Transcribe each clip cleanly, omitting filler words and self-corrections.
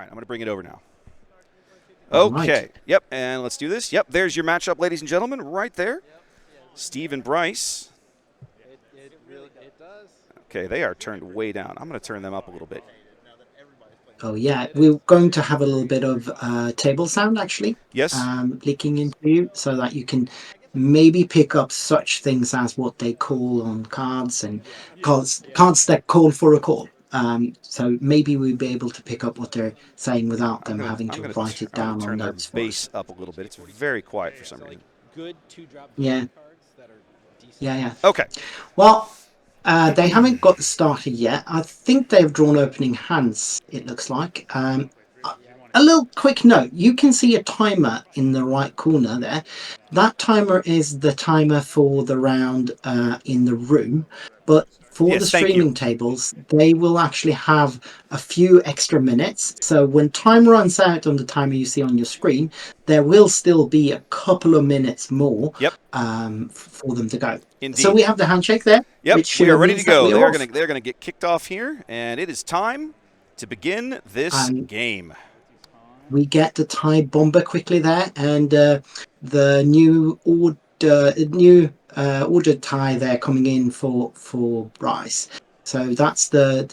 right, I'm going to bring it over now. All right. Okay. Yep, and let's do this. Yep, there's your matchup, ladies and gentlemen, right there. Steve and Bryce. Okay, they are turned way down. I'm going to turn them up a little bit. Oh yeah, we're going to have a little bit of table sound actually, Yes? leaking into you, so that you can maybe pick up such things as what they call on cards and cards that call for a call. So maybe we'll be able to pick up what they're saying without them having to write it I'm gonna down on turn their notes for bass us. up a little bit. It's very quiet for some reason. Yeah, yeah, yeah. Okay. Well, they haven't got started yet. I think they've drawn opening hands, it looks like. A little quick note, you can see a timer in the right corner there. That timer is the timer for the round in the room, but for the Yes, thank you. streaming tables, they will actually have a few extra minutes. So when time runs out on the timer you see on your screen, there will still be a couple of minutes more Yep, for them to go. So indeed. we have the handshake there, Yep, which we are ready to means that go. we're off. They're gonna get kicked off here, and it is time to begin this And game. we get the Thai bomber quickly there, and the new ordered Thai there coming in for Bryce. So that's the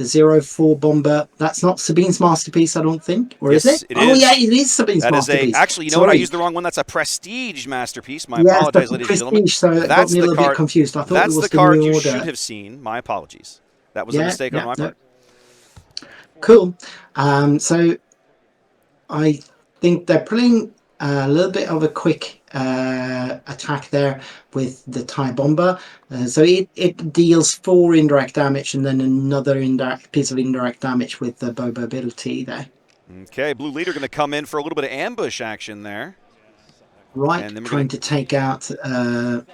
04 bomber. That's not Sabine's masterpiece, I don't think, or is it? Yes, it Oh yeah, is. it is Sabine's That is a. masterpiece. Actually, you know what? I Sorry, used the wrong one. That's a prestige masterpiece. My yes, that's apologies, the ladies and gentlemen. prestige. So it got That's me a the little bit card. confused. I thought it That's the was the card new you should order. have seen. My apologies. That was a Yeah, mistake on yeah, my no, part. cool. So I think they're pulling a little bit of a quick attack there with the Thai bomber. So it deals 4 indirect damage and then another indirect piece of indirect damage with the Boba ability there. Okay, blue leader going to come in for a little bit of ambush action there, Right, and then we're going trying to to take out the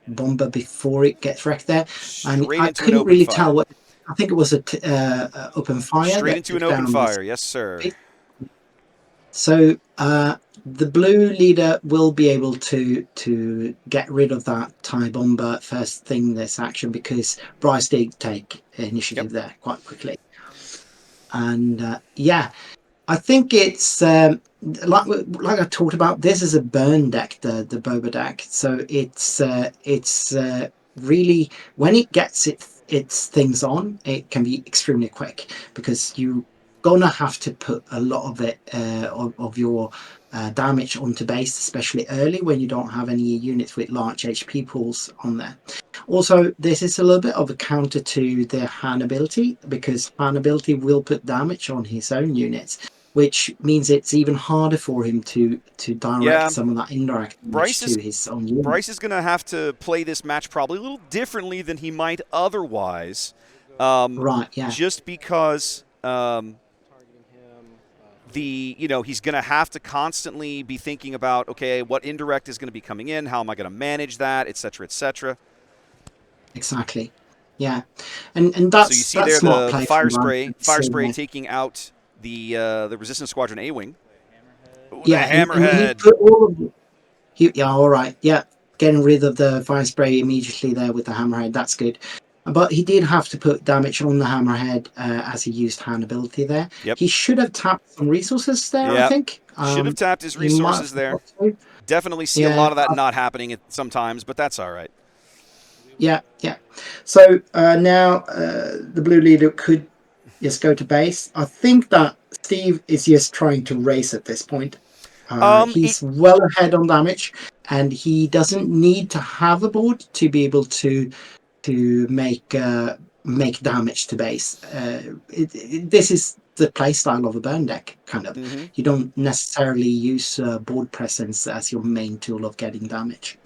bomber before it gets wrecked there. And straight I into an couldn't open really tell fire. what. I think it was open fire Straight that into an took open down this. fire. Yes, sir. So the blue leader will be able to get rid of that Thai bomber first thing this action because Bryce did take Yep. initiative there quite quickly. And yeah, I think it's like I talked about. This is a burn deck, the Boba deck. So it's really when it gets its things on, it can be extremely quick because you gonna have to put a lot of it of your damage onto base, especially early when you don't have any units with large HP pools on there. Also, this is a little bit of a counter to the Han ability because Han ability will put damage on his own units, which means it's even harder for him to direct Yeah. some of that indirect damage Bryce is to his own unit. Bryce is going to have to play this match probably a little differently than he might otherwise, Right? Yeah. just because he's going to have to constantly be thinking about, okay, what indirect is going to be coming in, how am I going to manage that, et cetera, et cetera. Exactly. Yeah, and So you that's see that's there smart the play from Bryce. fire spray taking out the resistance squadron A wing. Ooh, the Yeah, and he hammerhead. put all of yeah, all right, yeah, getting rid of the fire spray immediately there with the hammerhead. That's good. But he did have to put damage on the hammerhead as he used hand ability there. Yep. He should have tapped some resources there, I Yeah. think. Should have tapped his He might have resources there. forgot to. Definitely see a Yeah, lot of that not happening sometimes, but that's all right. yeah, yeah. So now the blue leader could just go to base. I think that Steve is just trying to race at this point. It He's well ahead on damage, and he doesn't need to have a board to be able to make damage to base. This is the playstyle of a burn deck, kind of. mm-hmm. You don't necessarily use board presence as your main tool of getting damage.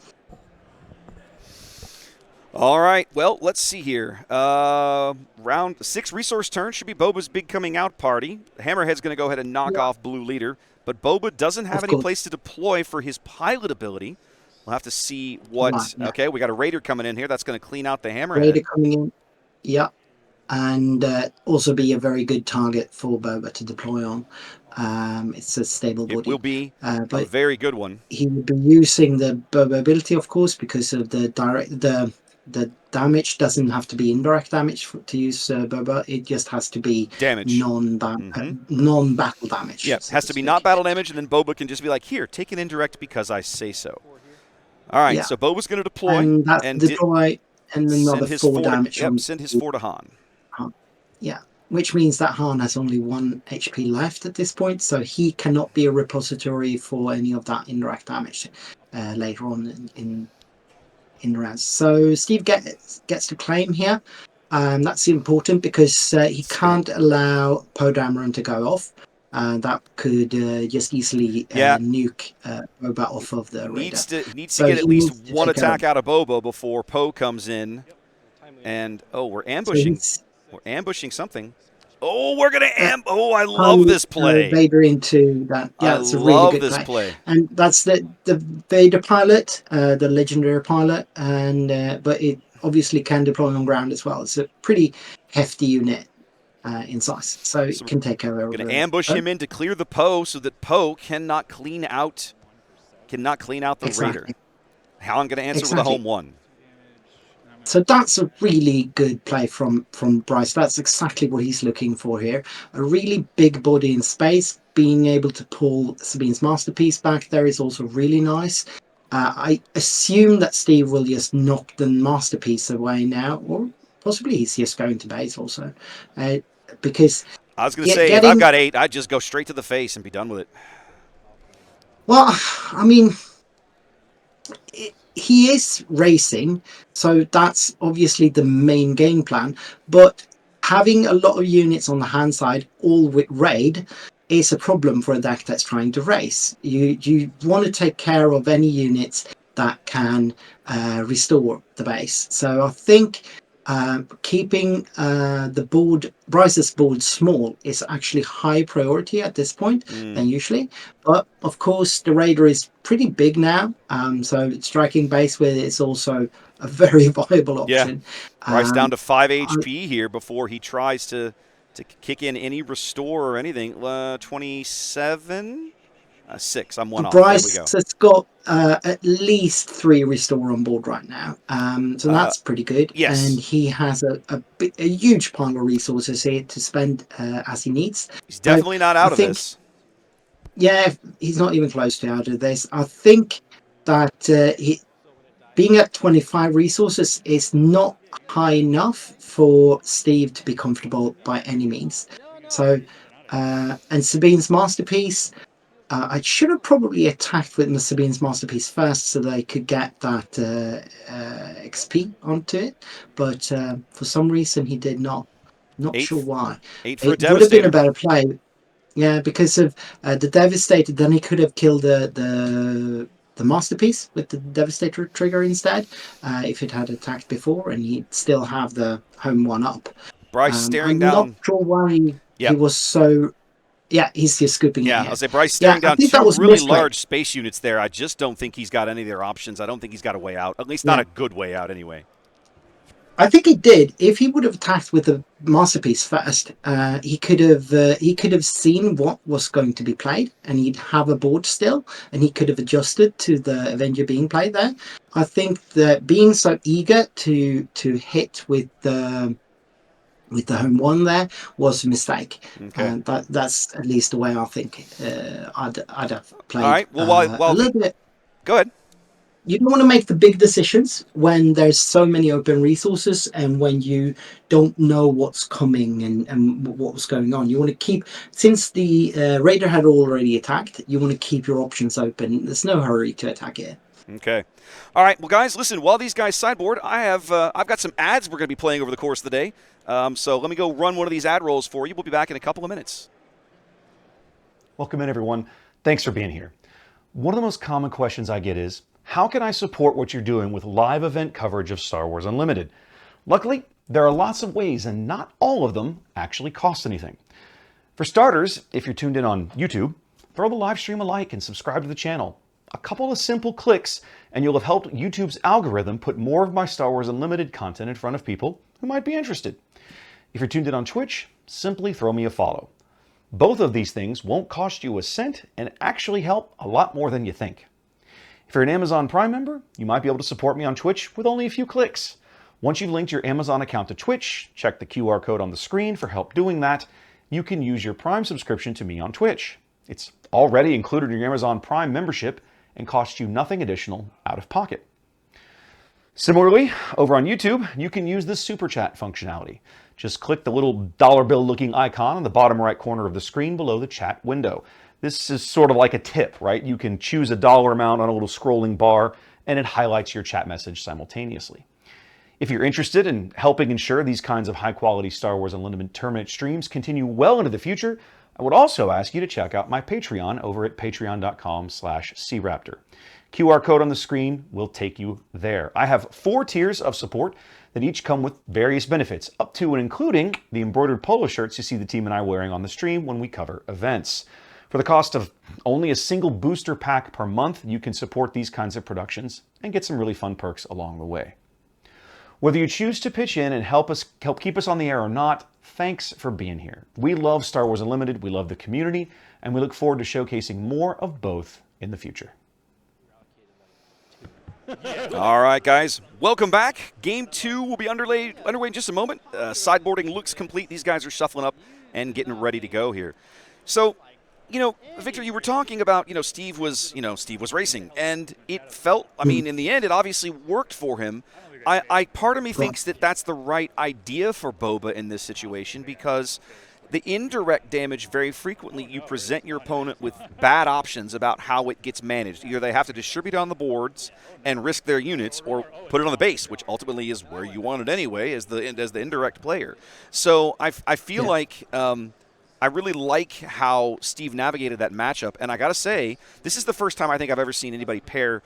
All right. Well, let's see here. Round 6 resource turn should be Boba's big coming out party. Hammerhead's going to go ahead and knock Yeah, off blue leader, but Boba doesn't have of any course. place to deploy for his pilot ability. We'll have to see Right. what. Yeah. Okay, we got a raider coming in here. That's going to clean out the Raider hammerhead. coming in. Yeah. And also be a very good target for Boba to deploy on. It's a stable It will body. be a But very good one. he would be using the Boba ability, of course, because of the The damage doesn't have to be indirect damage to use Boba. It just has to be Damage. Mm-hmm. non-battle damage, Yeah, so has to to be not speak. battle damage, and then Boba can just be like, here, take an indirect because I say so. All right, Yeah, so Boba's going to deploy and that's and deploy and send another his 4 4 to damage on. send his 4 to Han. Yeah, which means that Han has only 1 HP left at this point, so he cannot be a repository for any of that indirect damage later on in the rounds. So Steve gets to claim here. That's important because he can't allow Poe Dameron to go off. That could just easily Yeah, nuke Boba off of the needs radar. to he needs to So get he at least needs to one take care attack of it. out of Boba before Poe comes in. And we're So ambushing. he's We're ambushing something. Oh, we're gonna uh, Oh, I love this play. Vader into that. I Yeah, it's a really love good this play, play. and that's the Vader pilot, the legendary pilot, and but it obviously can deploy on ground as well. It's a pretty hefty unit in size, so So it can take care we're of. gonna ambush him in to clear the Poe so that Poe cannot clean out the Raider. Exactly, How I'm gonna answer with a exactly. home 1. So that's a really good play from Bryce. That's exactly what he's looking for here. A really big body in space, being able to pull Sabine's masterpiece back there is also really nice. I assume that Steve will just knock the masterpiece away now, or possibly he's just going to base also, uh, because I was gonna say if I've getting got 8, I'd just go straight to the face and be done with it. well, I mean, he is racing, so that's obviously the main game plan. But having a lot of units on the hand side, all with raid, is a problem for a deck that's trying to race. You want to take care of any units that can restore the base. So I think keeping the board, Bryce's board small is actually high priority at this point than usually. But of course, the Raider is pretty big now, so striking base with it is also a very viable Yeah, option. Bryce down Um, to 5 I, HP here before he tries to kick in any restore or anything. 27? 6. I'm 1 off. There we Bryce go. has got at least 3 restore on board right now, so Uh, that's pretty good. And yes. he has a huge pile of resources here to spend as he needs. He's So definitely not I out of think, this. yeah, he's not even close to out of this. I think that being at 25 resources is not high enough for Steve to be comfortable by any means. So, and Sabine's masterpiece, I should have probably attacked with Sabine's masterpiece first so they could get that XP onto it. But for some reason, he did not. Not sure 8, why. 8 for a It would have been a Devastator. better play. Yeah, because of the Devastator, then he could have killed the masterpiece with the Devastator trigger instead, if it had attacked before, and he'd still have the home 1 up. Bryce staring I'm not down. sure why he Yep. was so. Yeah, he's just scooping it Yeah, I'll here. say Bryce Yeah, staring I down think that 2 was really misplay. large space units there. I just don't think he's got any of their options. I don't think he's got a way out. At least not Yeah, a good way out, anyway. I think he did. If he would have attacked with the masterpiece first, he could have seen what was going to be played, and he'd have a board still, and he could have adjusted to the Avenger being played there. I think that being so eager to hit with the home 1 there was a mistake. Okay. That's at least the way I think I'd have All played right. Well, while a the little bit. go ahead. You don't want to make the big decisions when there's so many open resources and when you don't know what's coming and what's going on. You want to keep, since the raider had already attacked, you want to keep your options open. There's no hurry to attack it. Okay. All right. Well, guys, listen. While these guys sideboard, I've got some ads we're going to be playing over the course of the day. So let me go run one of these ad rolls for you. We'll be back in a couple of minutes. Welcome in, everyone. Thanks for being here. One of the most common questions I get is, how can I support what you're doing with live event coverage of Star Wars Unlimited? Luckily, there are lots of ways, and not all of them actually cost anything. For starters, if you're tuned in on YouTube, throw the live stream a like and subscribe to the channel. A couple of simple clicks, and you'll have helped YouTube's algorithm put more of my Star Wars Unlimited content in front of people who might be interested. If you're tuned in on Twitch, simply throw me a follow. Both of these things won't cost you a cent and actually help a lot more than you think. If you're an Amazon Prime member, you might be able to support me on Twitch with only a few clicks. Once you've linked your Amazon account to Twitch, check the QR code on the screen for help doing that. You can use your Prime subscription to me on Twitch. It's already included in your Amazon Prime membership and costs you nothing additional out of pocket. Similarly, over on YouTube, you can use the Super Chat functionality. Just click the little dollar bill looking icon on the bottom right corner of the screen below the chat window. This is sort of like a tip, right? You can choose a dollar amount on a little scrolling bar and it highlights your chat message simultaneously. If you're interested in helping ensure these kinds of high quality Star Wars Unlimited tournament streams continue well into the future, I would also ask you to check out my Patreon over at patreon.com/craptor. QR code on the screen will take you there. I have 4 tiers of support that each come with various benefits, up to and including the embroidered polo shirts you see the team and I wearing on the stream when we cover events. For the cost of only a single booster pack per month, you can support these kinds of productions and get some really fun perks along the way. Whether you choose to pitch in and help keep us on the air or not, thanks for being here. We love Star Wars Unlimited, we love the community, and we look forward to showcasing more of both in the future. All right, guys, welcome back. Game 2 will be underway in just a moment. Sideboarding looks complete. These guys are shuffling up and getting ready to go here. So, Victor, you were talking about, Steve was racing, and it felt, in the end, it obviously worked for him. Part of me thinks that that's the right idea for Boba in this situation, because the indirect damage, very frequently you present your opponent with bad options about how it gets managed. Either they have to distribute on the boards and risk their units, or put it on the base, which ultimately is where you want it anyway as the indirect player. So I feel like I really like how Steve navigated that matchup, and I got to say, this is the first time I think I've ever seen anybody pair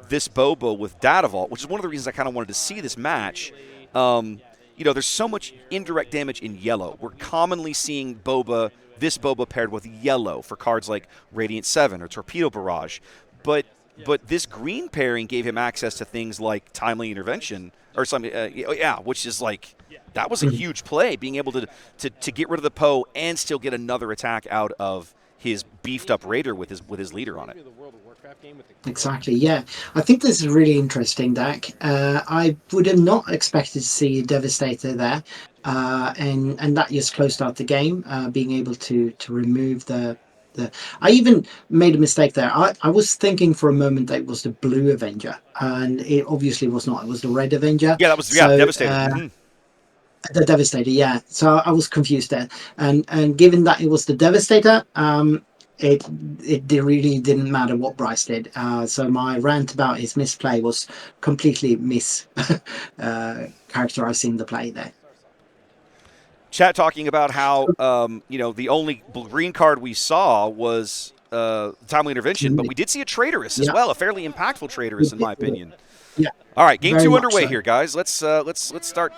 this Boba with Data Vault, which is one of the reasons I kind of wanted to see this match. There's so much indirect damage in yellow. We're commonly seeing this Boba paired with yellow for cards like Radiant 7 or Torpedo Barrage. But this green pairing gave him access to things like Timely Intervention or something. Which is like, that was a huge play, being able to get rid of the Poe and still get another attack out of his beefed up Raider with his leader on it. Exactly, yeah. I think this is a really interesting deck. I would have not expected to see a Devastator there, and that just closed out the game, being able to remove the. I even made a mistake there. I was thinking for a moment that it was the blue Avenger, and it obviously was not. It was the red Avenger. Yeah, that was Devastator. The Devastator, yeah. So I was confused there, and given that it was the Devastator, it really didn't matter what Bryce did. So my rant about his misplay was completely characterizing the play there. Chat talking about how the only green card we saw was Timely Intervention, but we did see a Traitorous as well, a fairly impactful Traitorous in my opinion. Yeah. All right, game 2 underway so. here, guys. Let's start.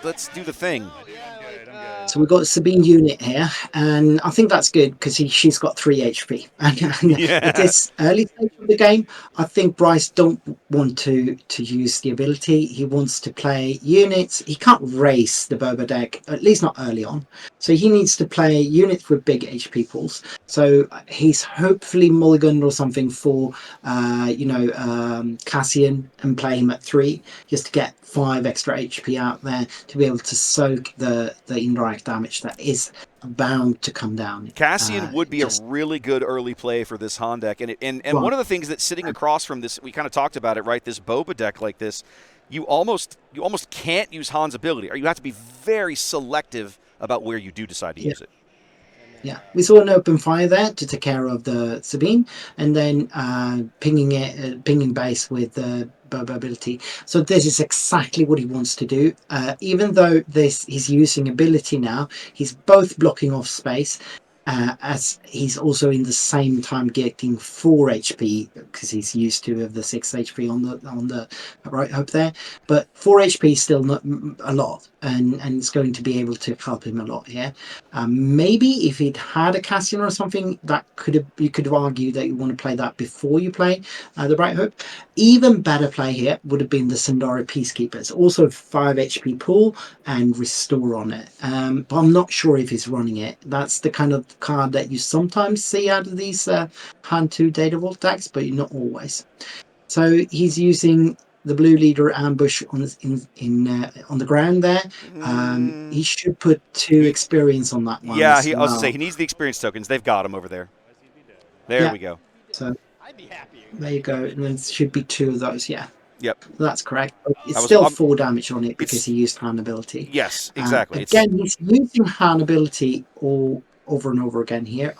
Let's do the thing. So we've got Sabine unit here, and I think that's good because she's got 3 HP. And at this early stage of the game, I think Bryce don't want to use the ability. He wants to play units. He can't race the Boba deck, at least not early on. So he needs to play units with big HP pools. So he's hopefully mulliganed or something for, Cassian and play him at 3 just to get 5 extra HP out there to be able to soak the indirect damage that is bound to come down. Cassian would be a really good early play for this Han deck, and one of the things that's sitting across from this, we kind of talked about it, right? This Boba deck like this, you almost can't use Han's ability, or you have to be very selective about where you do decide to use it. Yeah, we saw an open fire there to take care of the Sabine, and then pinging base with the Boba ability. So this is exactly what he wants to do. Even though he's using ability now, he's both blocking off space, as he's also in the same time getting 4 HP because he's used to have the 6 HP on the right hope there. But 4 HP is still not a lot, and it's going to be able to help him a lot here. Maybe if he'd had a Cassian or something, you could argue that you want to play that before you play the Bright Hope. Even better play here would have been the Sandari Peacekeepers, also 5 HP pool and restore on it. But I'm not sure if he's running it. That's the kind of card that you sometimes see out of these Han 2 Data Vault decks, but not always. So he's using the blue leader ambush on the ground there. He should put 2 experience on that one Yeah, as I was going to say, well. he needs the experience tokens. They've got him over there. There Yeah. we go. So there you go. And there should be 2 of those. Yeah, Yep. that's correct. It's I was- still I'm- 4 damage on it because it's- he used hand ability. Yes, exactly. Again, he's using hand ability all over and over again here.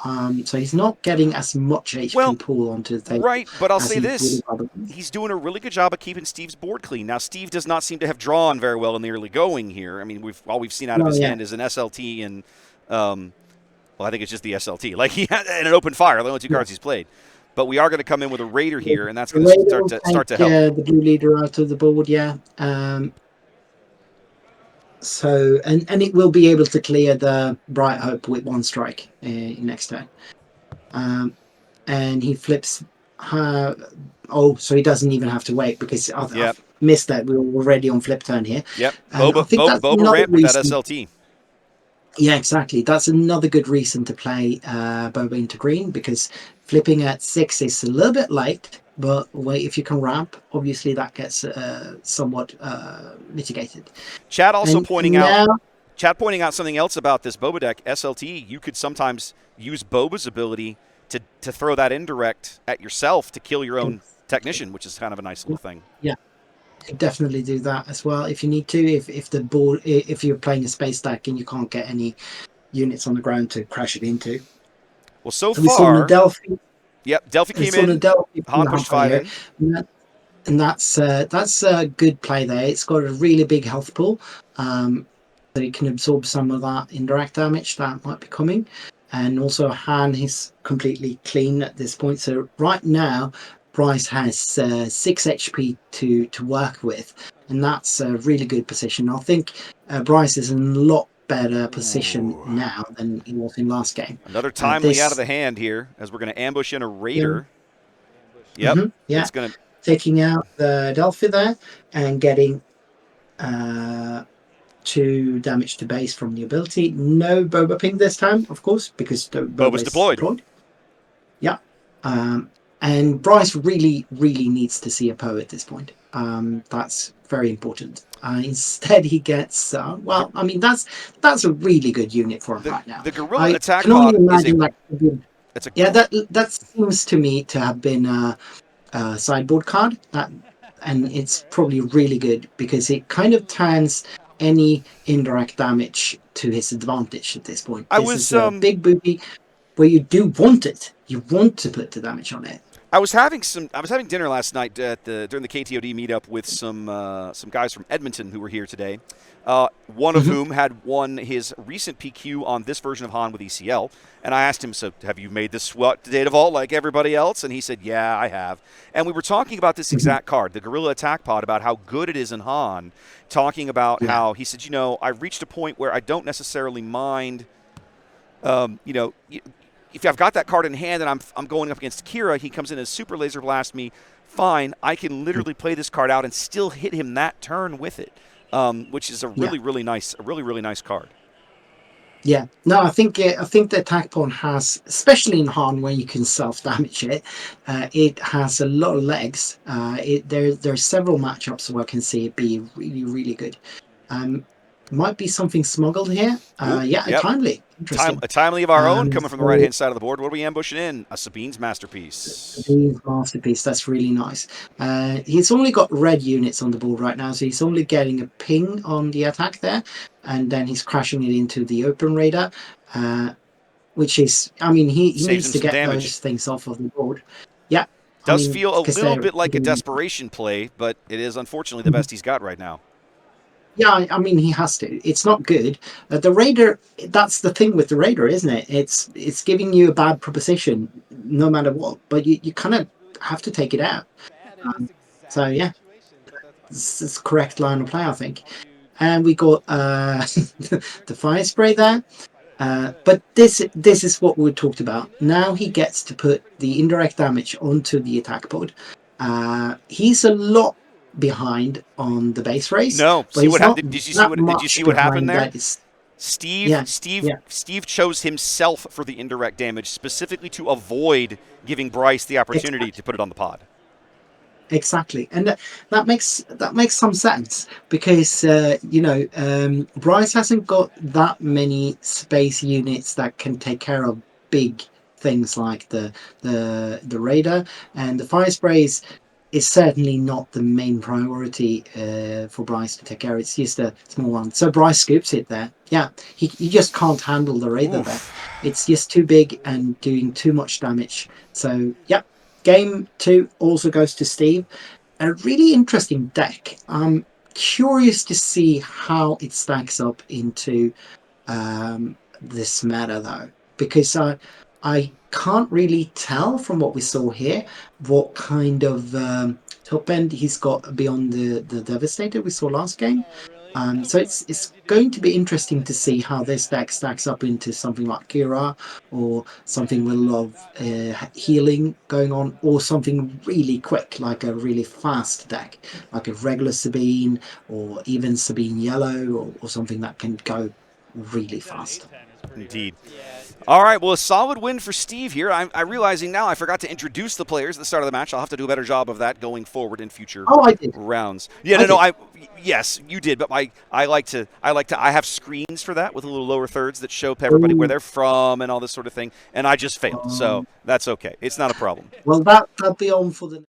So he's not getting as much HP Well, pull onto the table. Right, but I'll as say he this. would otherwise. He's doing a really good job of keeping Steve's board clean. Now, Steve does not seem to have drawn very well in the early going here. I mean, all we've seen out of his hand is an SLT and, well, I think it's just the SLT. Like, he had and an open fire, the only 2 cards he's played. But we are going to come in with a Raider here, and that's going to start to help. The blue leader out of the board, yeah. So and it will be able to clear the Bright Hope with 1 strike next turn. And he flips. So he doesn't even have to wait because I've missed that. We were already on flip turn here. Yep. And I think that's Boba another ramp with that reason. SLT. Yeah, exactly. That's another good reason to play Boba into green, because flipping at 6 is a little bit late, but if you can ramp, obviously that gets somewhat mitigated. Chad also pointing out something else about this Boba deck, SLT. You could sometimes use Boba's ability to throw that indirect at yourself to kill your own technician, which is kind of a nice little thing. Yeah. Could definitely do that as well if you need to. If you're playing a space deck and you can't get any units on the ground to crash it into. Well, so we saw far, Delphi. Yep, Delphi came in. Han pushed 5 in. And that's a good play there. It's got a really big health pool, so it can absorb some of that indirect damage that might be coming. And also Han is completely clean at this point. So right now, Bryce has 6 HP to work with, and that's a really good position. I think Bryce is in a lot better position now than he was in last game. Another timely out of the hand here, as we're going to ambush in a Raider. Yeah. Yep. Yeah. It's going to taking out the Delphi there and getting 2 damage to base from the ability. No Boba ping this time, of course, because Boba's deployed. Yeah. And Bryce really, really needs to see a Poe at this point. That's very important. Instead, he gets that's a really good unit for him right now. The Guerrilla Attack Pod is that seems to me to have been a sideboard card, and it's probably really good because it kind of turns any indirect damage to his advantage at this point. This is a big booby where you do want it. You want to put the damage on it. I was having dinner last night during the KTOD meetup with some guys from Edmonton who were here today. One of whom had won his recent PQ on this version of Han with ECL, and I asked him, "So have you made this SWAT data vault like everybody else?" And he said, "Yeah, I have." And we were talking about this exact card, the Guerrilla Attack Pod, about how good it is in Han. Talking about how he said, I've reached a point where I don't necessarily mind, if I've got that card in hand and I'm going up against Kira, he comes in as super laser blast me. Fine, I can literally play this card out and still hit him that turn with it, which is a really nice card. Yeah, no, I think the attack pawn has, especially in Han where you can self damage it, it has a lot of legs. There are several matchups where I can see it be really, really good. Might be something smuggled here. Timely. Interesting. A timely of our own coming from the right-hand side of the board. What are we ambushing in? A Sabine's Masterpiece. Sabine's Masterpiece. That's really nice. He's only got red units on the board right now, so he's only getting a ping on the attack there, and then he's crashing it into the open radar, which is, he needs to get those things off of the board. Yeah. Does feel a little bit like a desperation play, but it is unfortunately the best he's got right now. Yeah, he has to. It's not good. The Raider, that's the thing with the Raider, isn't it? It's giving you a bad proposition no matter what, but you kind of have to take it out. This is the correct line of play, I think. And we got the fire spray there. But this is what we talked about. Now he gets to put the indirect damage onto the attack pod. He's a lot behind on the base race. No, did you see what happened there? Steve chose himself for the indirect damage specifically to avoid giving Bryce the opportunity to put it on the pod. Exactly, and that makes some sense because Bryce hasn't got that many space units that can take care of big things like the radar, and the fire sprays is certainly not the main priority for Bryce to take care of. It's just a small one. So Bryce scoops it there. Yeah, he just can't handle the radar there. Oof. It's just too big and doing too much damage. So yeah, game 2 also goes to Steve. A really interesting deck. I'm curious to see how it stacks up into this meta though, because I can't really tell from what we saw here what kind of top end he's got beyond the Devastator we saw last game. So it's going to be interesting to see how this deck stacks up into something like Kira, or something with a lot of healing going on, or something really quick like a really fast deck, like a regular Sabine, or even Sabine Yellow, or something that can go really fast. Indeed. All right, well, a solid win for Steve here. I'm realizing now I forgot to introduce the players at the start of the match. I'll have to do a better job of that going forward in future Oh, I did. rounds. Yeah, I did. Yes, you did, but I have screens for that with a little lower thirds that show everybody where Ooh. they're from and all this sort of thing, and I just failed, so that's okay. It's not a problem. Well, that'll be on for the